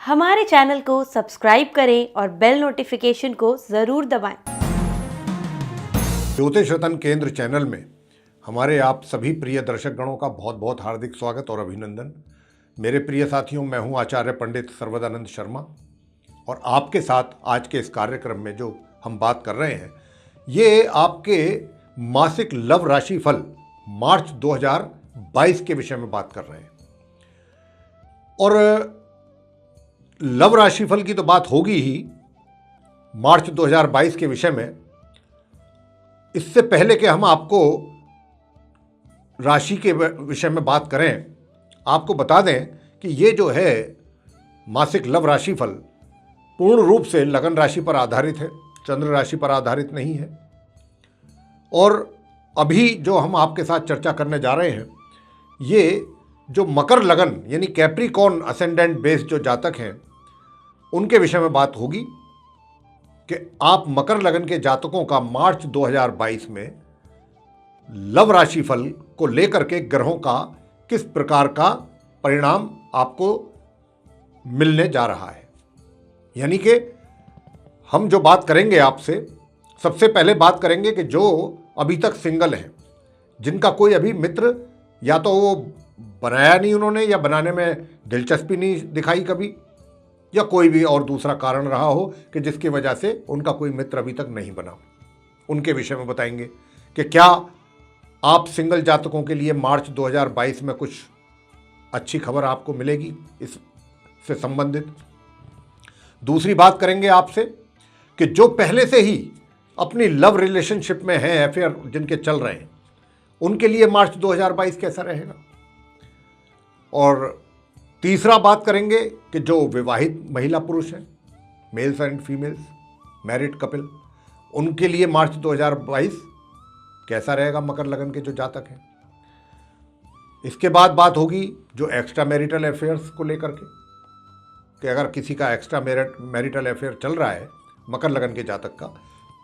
हमारे चैनल को सब्सक्राइब करें और बेल नोटिफिकेशन को ज़रूर दबाएं। ज्योतिष रतन केंद्र चैनल में हमारे आप सभी प्रिय दर्शक गणों का बहुत बहुत हार्दिक स्वागत और अभिनंदन। मेरे प्रिय साथियों, मैं हूं आचार्य पंडित सर्वदानंद शर्मा और आपके साथ आज के इस कार्यक्रम में जो हम बात कर रहे हैं ये आपके मासिक लव राशि फल मार्च 2022 के विषय में बात कर रहे हैं। और लव राशिफल की तो बात होगी ही मार्च 2022 के विषय में। इससे पहले कि हम आपको राशि के विषय में बात करें, आपको बता दें कि ये जो है मासिक लव राशिफल पूर्ण रूप से लगन राशि पर आधारित है, चंद्र राशि पर आधारित नहीं है। और अभी जो हम आपके साथ चर्चा करने जा रहे हैं ये जो मकर लगन यानी कैप्रिकॉर्न असेंडेंट बेस्ड जो जातक हैं उनके विषय में बात होगी कि आप मकर लगन के जातकों का मार्च 2022 में लव राशि फल को लेकर के ग्रहों का किस प्रकार का परिणाम आपको मिलने जा रहा है। यानी कि हम जो बात करेंगे आपसे, सबसे पहले बात करेंगे कि जो अभी तक सिंगल हैं, जिनका कोई अभी मित्र या तो वो बनाया नहीं उन्होंने या बनाने में दिलचस्पी नहीं दिखाई कभी, या कोई भी और दूसरा कारण रहा हो कि जिसकी वजह से उनका कोई मित्र अभी तक नहीं बना, उनके विषय में बताएंगे कि क्या आप सिंगल जातकों के लिए मार्च 2022 में कुछ अच्छी खबर आपको मिलेगी इससे संबंधित। दूसरी बात करेंगे आपसे कि जो पहले से ही अपनी लव रिलेशनशिप में हैं, अफेयर जिनके चल रहे हैं, उनके लिए मार्च 2022 कैसा रहेगा। और तीसरा बात करेंगे कि जो विवाहित महिला पुरुष हैं, mails and females, married couple, उनके लिए मार्च 2022 कैसा रहेगा, मकर लगन के जो जातक हैं। इसके बाद बात होगी जो एक्स्ट्रा मैरिटल अफेयर्स को लेकर के कि अगर किसी का एक्स्ट्रा मैरिटल अफेयर चल रहा है मकर लगन के जातक का,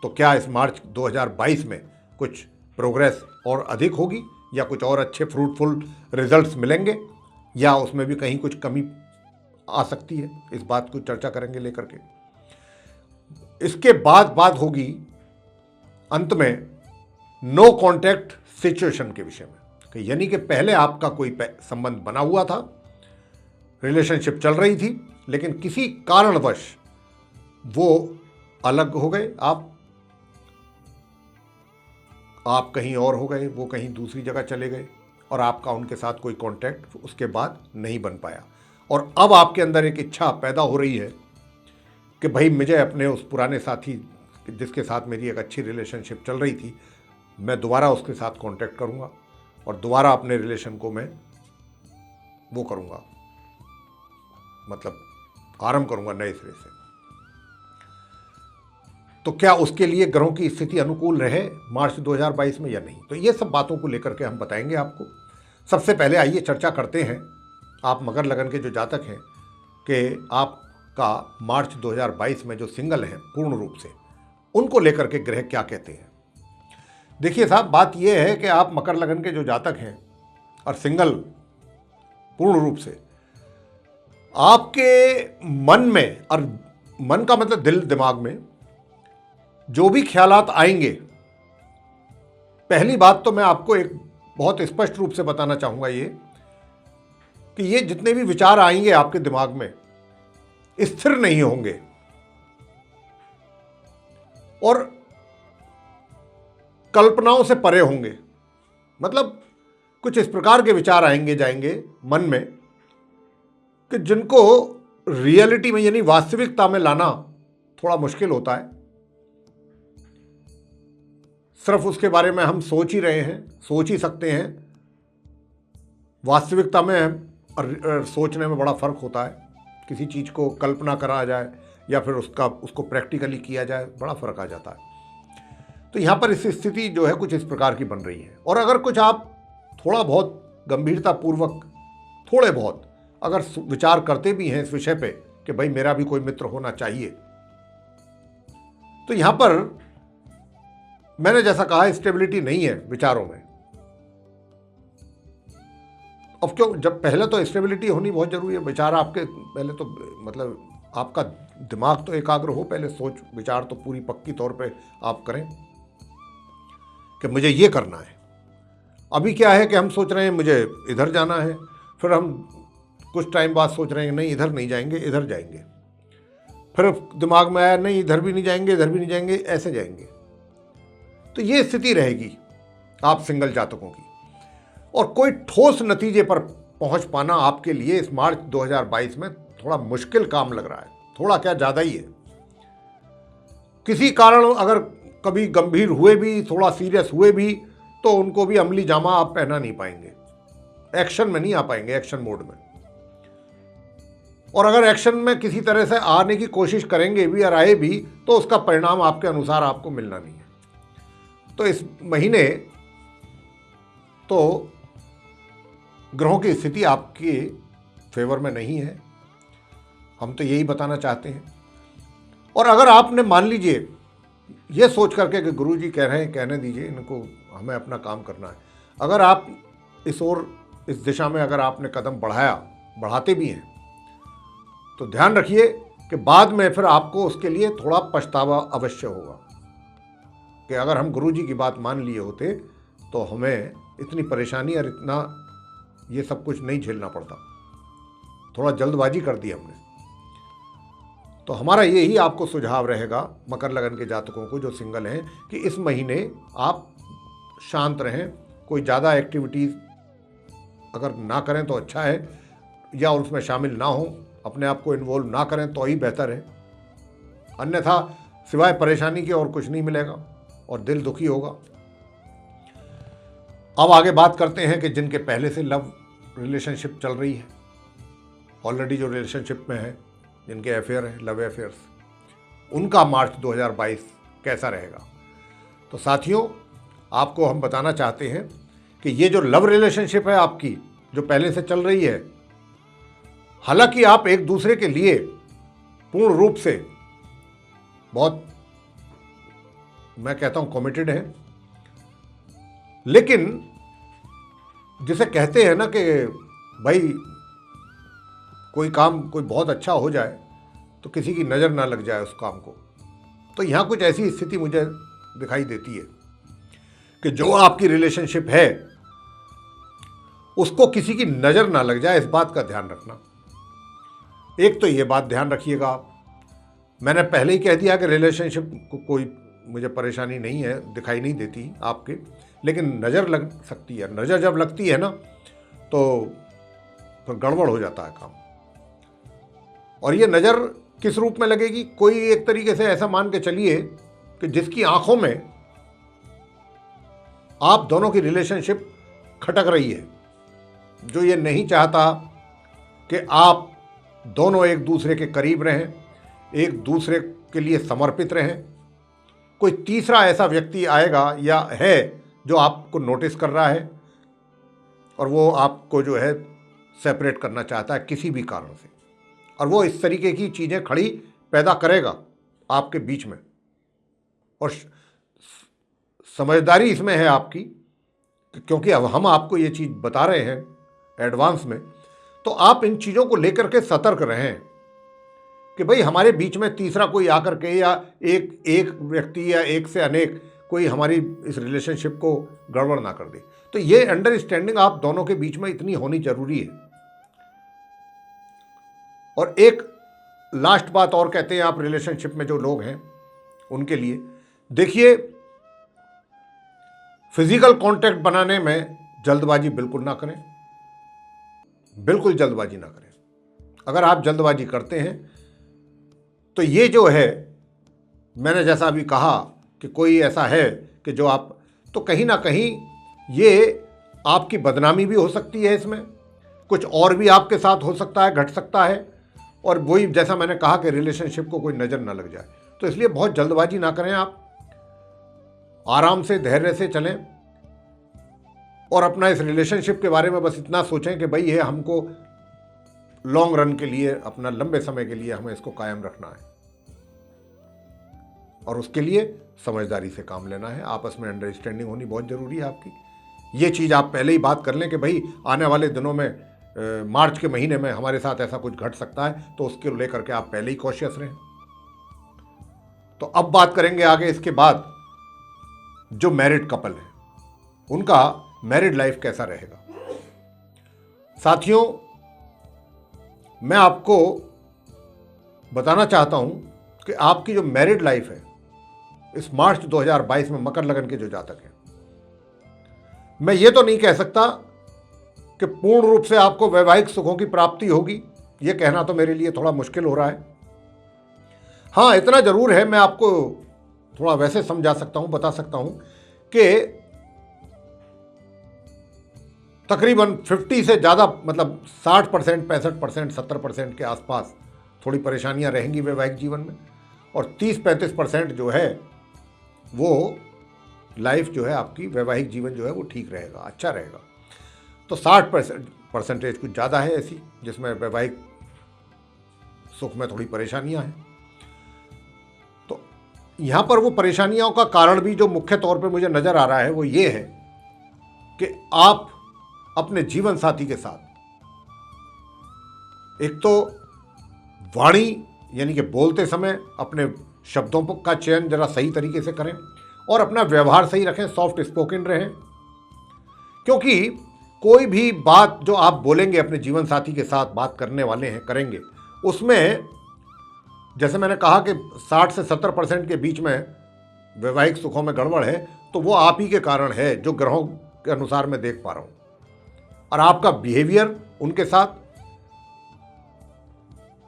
तो क्या इस मार्च 2022 में कुछ प्रोग्रेस और अधिक होगी या कुछ और अच्छे फ्रूटफुल रिजल्ट्स मिलेंगे, या उसमें भी कहीं कुछ कमी आ सकती है। इस बात को चर्चा करेंगे लेकर के। इसके बाद बात होगी अंत में नो कॉन्टैक्ट सिचुएशन के विषय में कि यानी कि पहले आपका कोई संबंध बना हुआ था, रिलेशनशिप चल रही थी, लेकिन किसी कारणवश वो अलग हो गए, आप कहीं और हो गए, वो कहीं दूसरी जगह चले गए और आपका उनके साथ कोई कांटेक्ट उसके बाद नहीं बन पाया। और अब आपके अंदर एक इच्छा पैदा हो रही है कि भाई मुझे अपने उस पुराने साथी जिसके साथ मेरी एक अच्छी रिलेशनशिप चल रही थी, मैं दोबारा उसके साथ कांटेक्ट करूंगा और दोबारा अपने रिलेशन को मैं वो करूंगा, मतलब आरंभ करूंगा नए सिरे से। तो क्या उसके लिए ग्रहों की स्थिति अनुकूल रहे मार्च 2022 में या नहीं, तो ये सब बातों को लेकर के हम बताएंगे आपको। सबसे पहले आइए चर्चा करते हैं आप मकर लगन के जो जातक हैं कि आपका मार्च 2022 में जो सिंगल हैं पूर्ण रूप से, उनको लेकर के ग्रह क्या कहते हैं। देखिए साहब, बात यह है कि आप मकर लगन के जो जातक हैं और सिंगल पूर्ण रूप से, आपके मन में, और मन का मतलब दिल दिमाग में जो भी ख्यालात आएंगे, पहली बात तो मैं आपको एक बहुत स्पष्ट रूप से बताना चाहूंगा ये कि ये जितने भी विचार आएंगे आपके दिमाग में स्थिर नहीं होंगे और कल्पनाओं से परे होंगे। मतलब कुछ इस प्रकार के विचार आएंगे जाएंगे मन में कि जिनको रियलिटी में यानी वास्तविकता में लाना थोड़ा मुश्किल होता है। सिर्फ उसके बारे में हम सोच ही रहे हैं, सोच ही सकते हैं। वास्तविकता में और सोचने में बड़ा फर्क होता है। किसी चीज़ को कल्पना करा जाए या फिर उसको प्रैक्टिकली किया जाए, बड़ा फर्क आ जाता है। तो यहाँ पर इस स्थिति जो है कुछ इस प्रकार की बन रही है। और अगर कुछ आप थोड़ा बहुत गंभीरतापूर्वक थोड़े बहुत अगर विचार करते भी हैं इस विषय पे कि भाई मेरा भी कोई मित्र होना चाहिए, तो यहाँ पर मैंने जैसा कहा स्टेबिलिटी नहीं है विचारों में। अब क्यों, जब पहले तो स्टेबिलिटी होनी बहुत ज़रूरी है। विचार आपके पहले तो मतलब आपका दिमाग तो एकाग्र हो, पहले सोच विचार तो पूरी पक्की तौर पे आप करें कि मुझे ये करना है। अभी क्या है कि हम सोच रहे हैं मुझे इधर जाना है, फिर हम कुछ टाइम बाद सोच रहे हैं नहीं इधर नहीं जाएंगे, इधर जाएंगे, फिर दिमाग में आया नहीं इधर भी नहीं जाएंगे, इधर भी नहीं जाएंगे, ऐसे जाएंगे। तो ये स्थिति रहेगी आप सिंगल जातकों की, और कोई ठोस नतीजे पर पहुंच पाना आपके लिए इस मार्च 2022 में थोड़ा मुश्किल काम लग रहा है। थोड़ा क्या, ज़्यादा ही है। किसी कारण अगर कभी गंभीर हुए भी, थोड़ा सीरियस हुए भी, तो उनको भी अमली जामा आप पहना नहीं पाएंगे, एक्शन में नहीं आ पाएंगे, एक्शन मोड में। और अगर एक्शन में किसी तरह से आने की कोशिश करेंगे भी और आए भी, तो उसका परिणाम आपके अनुसार आपको मिलना नहीं है। तो इस महीने तो ग्रहों की स्थिति आपके फेवर में नहीं है, हम तो यही बताना चाहते हैं। और अगर आपने मान लीजिए ये सोच करके कि गुरुजी कह रहे हैं, कहने दीजिए इनको, हमें अपना काम करना है, अगर आप इस दिशा में अगर आपने कदम बढ़ाते भी हैं, तो ध्यान रखिए कि बाद में फिर आपको उसके लिए थोड़ा पछतावा अवश्य होगा कि अगर हम गुरुजी की बात मान लिए होते तो हमें इतनी परेशानी और इतना ये सब कुछ नहीं झेलना पड़ता, थोड़ा जल्दबाजी कर दी हमने। तो हमारा यही आपको सुझाव रहेगा मकर लगन के जातकों को जो सिंगल हैं, कि इस महीने आप शांत रहें, कोई ज़्यादा एक्टिविटीज़ अगर ना करें तो अच्छा है, या उसमें शामिल ना हो, अपने आप को इन्वॉल्व ना करें तो ही बेहतर है। अन्यथा सिवाय परेशानी के और कुछ नहीं मिलेगा और दिल दुखी होगा। अब आगे बात करते हैं कि जिनके पहले से लव रिलेशनशिप चल रही है, ऑलरेडी जो रिलेशनशिप में है, जिनके अफेयर हैं, लव अफेयर्स, उनका मार्च 2022 कैसा रहेगा। तो साथियों, आपको हम बताना चाहते हैं कि ये जो लव रिलेशनशिप है आपकी, जो पहले से चल रही है, हालांकि आप एक दूसरे के लिए पूर्ण रूप से बहुत, मैं कहता हूं, कमिटेड हैं, लेकिन जिसे कहते हैं ना कि भाई कोई काम कोई बहुत अच्छा हो जाए तो किसी की नज़र ना लग जाए उस काम को, तो यहाँ कुछ ऐसी स्थिति मुझे दिखाई देती है कि जो आपकी रिलेशनशिप है उसको किसी की नज़र ना लग जाए, इस बात का ध्यान रखना। एक तो ये बात ध्यान रखिएगा आप, मैंने पहले ही कह दिया कि रिलेशनशिप को कोई मुझे परेशानी नहीं है, दिखाई नहीं देती आपके, लेकिन नज़र लग सकती है। नज़र जब लगती है ना तो फिर गड़बड़ हो जाता है काम। और ये नज़र किस रूप में लगेगी, कोई एक तरीके से ऐसा मान के चलिए कि जिसकी आंखों में आप दोनों की रिलेशनशिप खटक रही है, जो ये नहीं चाहता कि आप दोनों एक दूसरे के करीब रहें, एक दूसरे के लिए समर्पित रहें। कोई तीसरा ऐसा व्यक्ति आएगा या है जो आपको नोटिस कर रहा है और वो आपको जो है सेपरेट करना चाहता है किसी भी कारण से, और वो इस तरीके की चीज़ें खड़ी पैदा करेगा आपके बीच में। और समझदारी इसमें है आपकी, क्योंकि अब हम आपको ये चीज़ बता रहे हैं एडवांस में, तो आप इन चीज़ों को लेकर के सतर्क रहें कि भाई हमारे बीच में तीसरा कोई आकर के, या एक व्यक्ति या एक से अनेक कोई हमारी इस रिलेशनशिप को गड़बड़ ना कर दे। तो ये अंडरस्टैंडिंग आप दोनों के बीच में इतनी होनी जरूरी है। और एक लास्ट बात और कहते हैं आप रिलेशनशिप में जो लोग हैं उनके लिए, देखिए फिजिकल कांटेक्ट बनाने में जल्दबाजी बिल्कुल ना करें, बिल्कुल जल्दबाजी ना करें। अगर आप जल्दबाजी करते हैं तो ये जो है, मैंने जैसा अभी कहा कि कोई ऐसा है कि जो आप, तो कहीं ना कहीं ये आपकी बदनामी भी हो सकती है, इसमें कुछ और भी आपके साथ हो सकता है, घट सकता है। और वही जैसा मैंने कहा कि रिलेशनशिप को कोई नज़र ना लग जाए, तो इसलिए बहुत जल्दबाजी ना करें, आप आराम से धैर्य से चलें और अपना इस रिलेशनशिप के बारे में बस इतना सोचें कि भाई ये हमको लॉन्ग रन के लिए, अपना लंबे समय के लिए हमें इसको कायम रखना है, और उसके लिए समझदारी से काम लेना है। आपस में अंडरस्टैंडिंग होनी बहुत ज़रूरी है आपकी, ये चीज़ आप पहले ही बात कर लें कि भाई आने वाले दिनों में मार्च के महीने में हमारे साथ ऐसा कुछ घट सकता है, तो उसके लेकर के आप पहले ही कॉशियस रहें। तो अब बात करेंगे आगे इसके बाद जो मैरिड कपल है उनका मैरिड लाइफ कैसा रहेगा। साथियों, मैं आपको बताना चाहता हूं कि आपकी जो मैरिड लाइफ है इस मार्च 2022 में मकर लगन के जो जातक हैं, मैं ये तो नहीं कह सकता कि पूर्ण रूप से आपको वैवाहिक सुखों की प्राप्ति होगी, ये कहना तो मेरे लिए थोड़ा मुश्किल हो रहा है। हाँ, इतना जरूर है, मैं आपको थोड़ा वैसे समझा सकता हूं, बता सकता हूं कि तकरीबन 50 से ज़्यादा, मतलब 60%, 65%, 70% के आसपास थोड़ी परेशानियां रहेंगी वैवाहिक जीवन में, और 30-35% जो है वो लाइफ जो है आपकी, वैवाहिक जीवन जो है वो ठीक रहेगा, अच्छा रहेगा। तो 60% कुछ ज़्यादा है ऐसी जिसमें वैवाहिक सुख में थोड़ी परेशानियां हैं। तो यहाँ पर वो परेशानियों का कारण भी जो मुख्य तौर पे मुझे नज़र आ रहा है वो ये है कि आप अपने जीवन साथी के साथ एक तो वाणी यानी कि बोलते समय अपने शब्दों का चयन जरा सही तरीके से करें और अपना व्यवहार सही रखें, सॉफ्ट स्पोकन रहें, क्योंकि कोई भी बात जो आप बोलेंगे अपने जीवन साथी के साथ, बात करने वाले हैं, करेंगे, उसमें जैसे मैंने कहा कि 60 से 70% के बीच में वैवाहिक सुखों में गड़बड़ है, तो वो आप ही के कारण है जो ग्रहों के अनुसार मैं देख पा रहा हूं। और आपका बिहेवियर उनके साथ,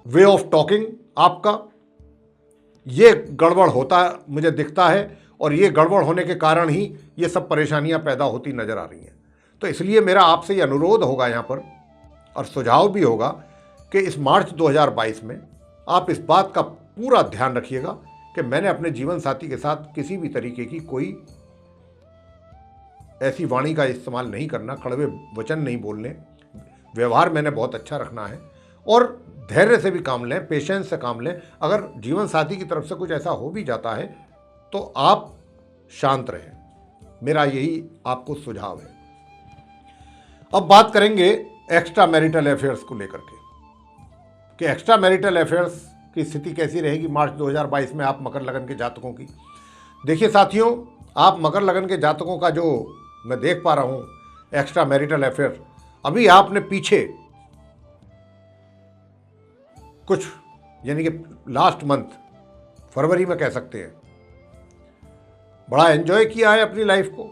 वे ऑफ टॉकिंग आपका, ये गड़बड़ होता मुझे दिखता है, और ये गड़बड़ होने के कारण ही ये सब परेशानियां पैदा होती नजर आ रही हैं। तो इसलिए मेरा आपसे ये अनुरोध होगा यहाँ पर, और सुझाव भी होगा कि इस मार्च 2022 में आप इस बात का पूरा ध्यान रखिएगा कि मैंने अपने जीवन साथी के साथ किसी भी तरीके की कोई ऐसी वाणी का इस्तेमाल नहीं करना, कड़वे वचन नहीं बोलने, व्यवहार मैंने बहुत अच्छा रखना है, और धैर्य से भी काम लें, पेशेंस से काम लें। अगर जीवन साथी की तरफ से कुछ ऐसा हो भी जाता है तो आप शांत रहें, मेरा यही आपको सुझाव है। अब बात करेंगे एक्स्ट्रा मैरिटल अफेयर्स को लेकर के कि एक्स्ट्रा मैरिटल अफेयर्स की स्थिति कैसी रहेगी मार्च 2022 में आप मकर लगन के जातकों की। देखिए साथियों, आप मकर लगन के जातकों का जो मैं देख पा रहा हूं एक्स्ट्रा मैरिटल अफेयर, अभी आपने पीछे कुछ यानी कि लास्ट मंथ फरवरी में कह सकते हैं बड़ा एंजॉय किया है अपनी लाइफ को।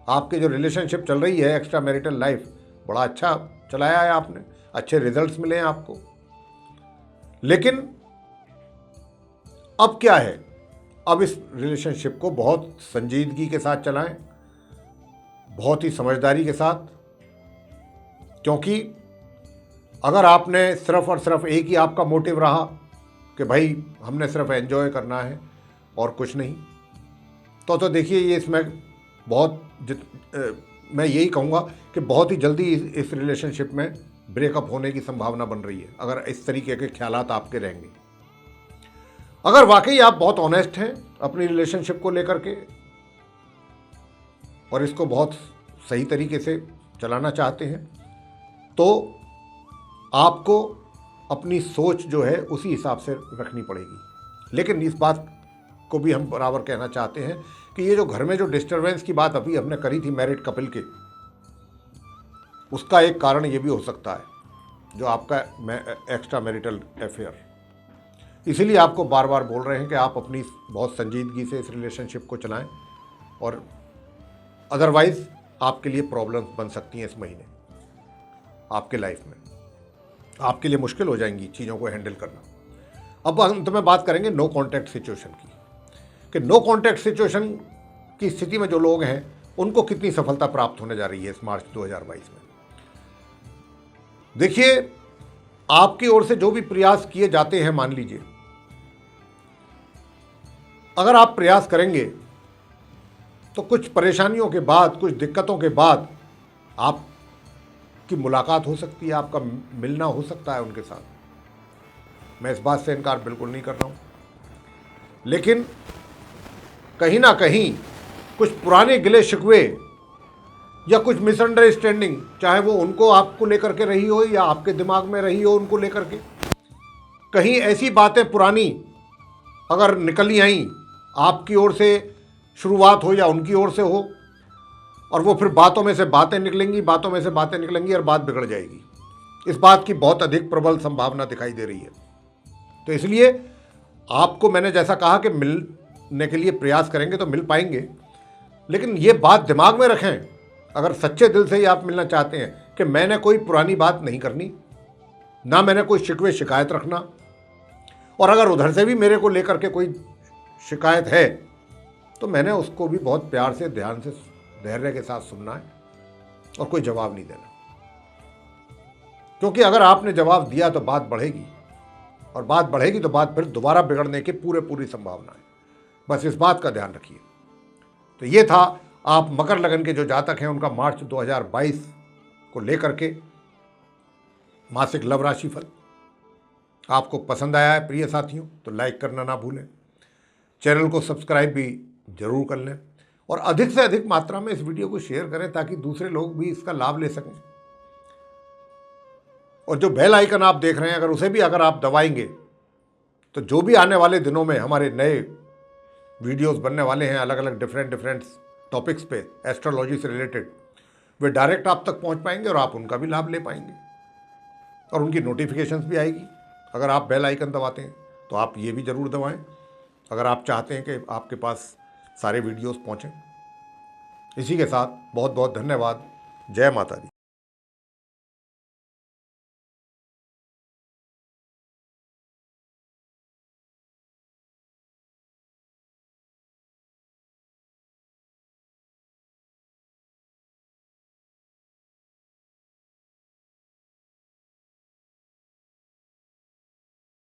आपके जो रिलेशनशिप चल रही है, एक्स्ट्रा मैरिटल लाइफ, बड़ा अच्छा चलाया है आपने, अच्छे रिजल्ट्स मिले हैं आपको। लेकिन अब क्या है, अब इस रिलेशनशिप को बहुत संजीदगी के साथ चलाएं, बहुत ही समझदारी के साथ, क्योंकि अगर आपने सिर्फ और सिर्फ एक ही आपका मोटिव रहा कि भाई हमने सिर्फ एंजॉय करना है और कुछ नहीं, तो देखिए ये इसमें बहुत मैं यही कहूँगा कि बहुत ही जल्दी इस रिलेशनशिप में ब्रेकअप होने की संभावना बन रही है, अगर इस तरीके के ख्यालात आपके रहेंगे। अगर वाकई आप बहुत ऑनेस्ट हैं अपनी रिलेशनशिप को लेकर के और इसको बहुत सही तरीके से चलाना चाहते हैं, तो आपको अपनी सोच जो है उसी हिसाब से रखनी पड़ेगी। लेकिन इस बात को भी हम बराबर कहना चाहते हैं कि ये जो घर में जो डिस्टरबेंस की बात अभी हमने करी थी मैरिड कपल के, उसका एक कारण ये भी हो सकता है जो आपका एक्स्ट्रा मैरिटल अफेयर। इसीलिए आपको बार बार बोल रहे हैं कि आप अपनी बहुत संजीदगी से इस रिलेशनशिप को चलाएं, और अदरवाइज आपके लिए प्रॉब्लम्स बन सकती हैं इस महीने, आपके लाइफ में आपके लिए मुश्किल हो जाएंगी चीज़ों को हैंडल करना। अब अंत में बात करेंगे नो कॉन्टैक्ट सिचुएशन की, कि नो कॉन्टैक्ट सिचुएशन की स्थिति में जो लोग हैं उनको कितनी सफलता प्राप्त होने जा रही है इस मार्च 2022 में। देखिए, आपकी ओर से जो भी प्रयास किए जाते हैं, मान लीजिए अगर आप प्रयास करेंगे तो कुछ परेशानियों के बाद, कुछ दिक्कतों के बाद आपकी मुलाकात हो सकती है, आपका मिलना हो सकता है उनके साथ। मैं इस बात से इनकार बिल्कुल नहीं कर रहा हूं, लेकिन कहीं ना कहीं कुछ पुराने गिले शिकवे या कुछ मिसअंडरस्टैंडिंग, चाहे वो उनको आपको लेकर के रही हो या आपके दिमाग में रही हो उनको लेकर के, कहीं ऐसी बातें पुरानी अगर निकली आई, आपकी ओर से शुरुआत हो या उनकी ओर से हो, और वो फिर बातों में से बातें निकलेंगी, बातों में से बातें निकलेंगी और बात बिगड़ जाएगी। इस बात की बहुत अधिक प्रबल संभावना दिखाई दे रही है। तो इसलिए आपको मैंने जैसा कहा कि मिलने के लिए प्रयास करेंगे तो मिल पाएंगे, लेकिन ये बात दिमाग में रखें, अगर सच्चे दिल से ही आप मिलना चाहते हैं, कि मैंने कोई पुरानी बात नहीं करनी, ना मैंने कोई शिकवे शिकायत रखना, और अगर उधर से भी मेरे को लेकर के कोई शिकायत है तो मैंने उसको भी बहुत प्यार से, ध्यान से, धैर्य के साथ सुनना है और कोई जवाब नहीं देना। क्योंकि अगर आपने जवाब दिया तो बात बढ़ेगी, और बात बढ़ेगी तो बात फिर दोबारा बिगड़ने की पूरी संभावना है। बस इस बात का ध्यान रखिए। तो ये था आप मकर लगन के जो जातक हैं उनका मार्च 2022 को लेकर के मासिक लव राशि फल। आपको पसंद आया है प्रिय साथियों तो लाइक करना ना भूलें, चैनल को सब्सक्राइब भी जरूर कर लें, और अधिक से अधिक मात्रा में इस वीडियो को शेयर करें ताकि दूसरे लोग भी इसका लाभ ले सकें। और जो बेल आइकन आप देख रहे हैं, अगर उसे भी अगर आप दबाएंगे तो जो भी आने वाले दिनों में हमारे नए वीडियोस बनने वाले हैं अलग अलग डिफरेंट टॉपिक्स पे एस्ट्रोलॉजी से रिलेटेड, वे डायरेक्ट आप तक पहुंच पाएंगे और आप उनका भी लाभ ले पाएंगे, और उनकी नोटिफिकेशंस भी आएगी। अगर आप बेल आइकन दबाते हैं तो आप ये भी ज़रूर दबाएं अगर आप चाहते हैं कि आपके पास सारे वीडियोस पहुंचें। इसी के साथ बहुत बहुत धन्यवाद। जय माता दी।